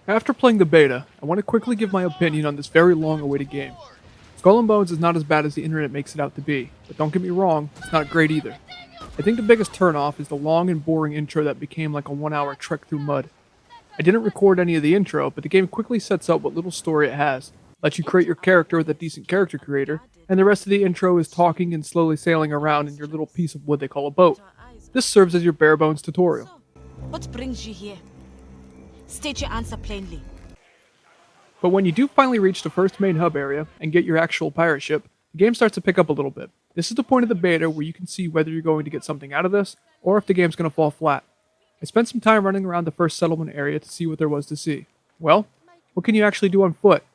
After playing the beta, I want to quickly give my opinion on this very long-awaited game. Skull and Bones is not as bad as the internet makes it out to be, but don't get me wrong, it's not great either. I think the biggest turnoff is the long and boring intro that became like a 1-hour trek through mud. I didn't record any of the intro, but the game quickly sets up what little story it has, lets you create your character with a decent character creator, and the rest of the intro is talking and slowly sailing around in your little piece of wood they call a boat. This serves as your bare bones tutorial. What brings you here? State your answer plainly. But when you do finally reach the first main hub area and get your actual pirate ship, the game starts to pick up a little bit. This is the point of the beta where you can see whether you're going to get something out of this, or if the game's going to fall flat. I spent some time running around the first settlement area to see what there was to see. Well, what can you actually do on foot?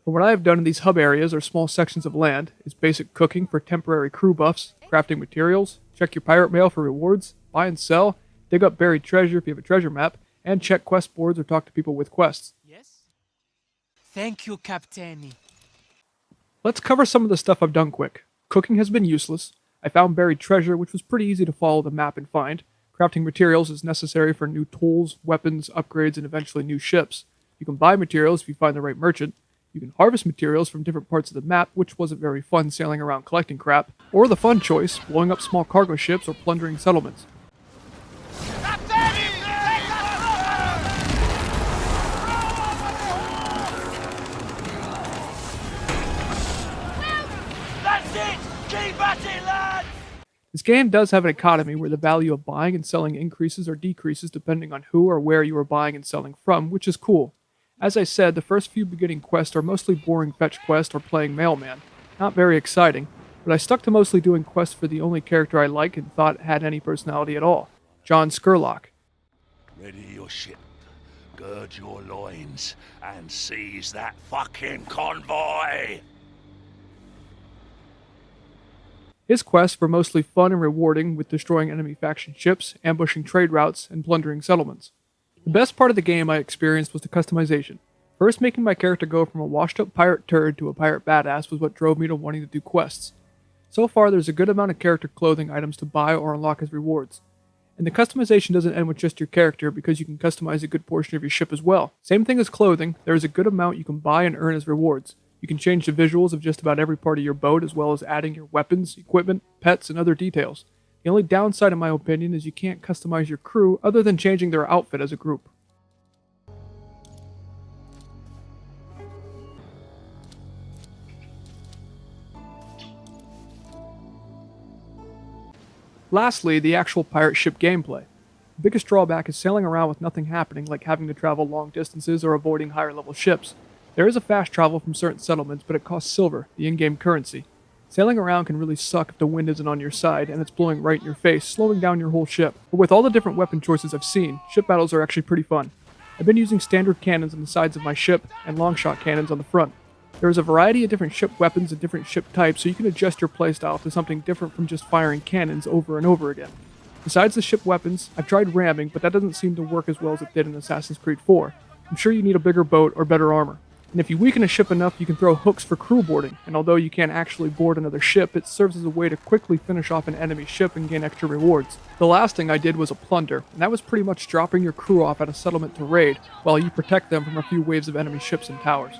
From what I have done in these hub areas or small sections of land is basic cooking for temporary crew buffs, crafting materials, check your pirate mail for rewards, buy and sell, dig up buried treasure if you have a treasure map, and check quest boards or talk to people with quests. Yes? Thank you, Captain. Let's cover some of the stuff I've done quick. Cooking has been useless. I found buried treasure, which was pretty easy to follow the map and find. Crafting materials is necessary for new tools, weapons, upgrades, and eventually new ships. You can buy materials if you find the right merchant. You can harvest materials from different parts of the map, which wasn't very fun sailing around collecting crap. Or the fun choice, blowing up small cargo ships or plundering settlements. This game does have an economy where the value of buying and selling increases or decreases depending on who or where you are buying and selling from, which is cool. As I said, the first few beginning quests are mostly boring fetch quests or playing mailman. Not very exciting, but I stuck to mostly doing quests for the only character I like and thought had any personality at all, John Skurlock. Ready your ship, gird your loins, and seize that fucking convoy! His quests were mostly fun and rewarding with destroying enemy faction ships, ambushing trade routes, and plundering settlements. The best part of the game I experienced was the customization. First, making my character go from a washed-up pirate turd to a pirate badass was what drove me to wanting to do quests. So far, there's a good amount of character clothing items to buy or unlock as rewards. And the customization doesn't end with just your character because you can customize a good portion of your ship as well. Same thing as clothing, there is a good amount you can buy and earn as rewards. You can change the visuals of just about every part of your boat as well as adding your weapons, equipment, pets, and other details. The only downside in my opinion is you can't customize your crew other than changing their outfit as a group. Lastly, the actual pirate ship gameplay. The biggest drawback is sailing around with nothing happening, like having to travel long distances or avoiding higher level ships. There is a fast travel from certain settlements, but it costs silver, the in-game currency. Sailing around can really suck if the wind isn't on your side and it's blowing right in your face, slowing down your whole ship. But with all the different weapon choices I've seen, ship battles are actually pretty fun. I've been using standard cannons on the sides of my ship and long shot cannons on the front. There is a variety of different ship weapons and different ship types, so you can adjust your playstyle to something different from just firing cannons over and over again. Besides the ship weapons, I've tried ramming, but that doesn't seem to work as well as it did in Assassin's Creed 4. I'm sure you need a bigger boat or better armor. And if you weaken a ship enough, you can throw hooks for crew boarding, and although you can't actually board another ship, it serves as a way to quickly finish off an enemy ship and gain extra rewards. The last thing I did was a plunder, and that was pretty much dropping your crew off at a settlement to raid, while you protect them from a few waves of enemy ships and towers.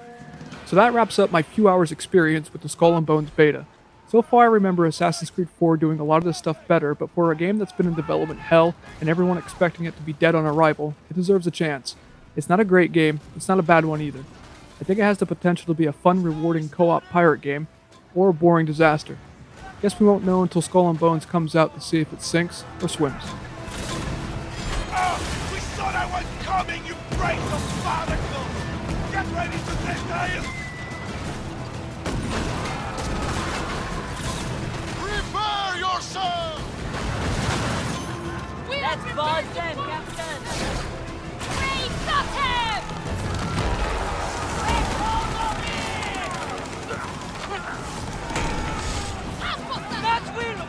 So that wraps up my few hours experience with the Skull and Bones beta. So far I remember Assassin's Creed 4 doing a lot of this stuff better, but for a game that's been in development hell, and everyone expecting it to be dead on arrival, it deserves a chance. It's not a great game, it's not a bad one either. I think it has the potential to be a fun, rewarding co-op pirate game, or a boring disaster. Guess we won't know until Skull and Bones comes out to see if it sinks or swims. Oh, we saw that one coming, you brains of barnacles! Get ready to take aim! Prepare yourself! Let's board them, Captain! We got him! That will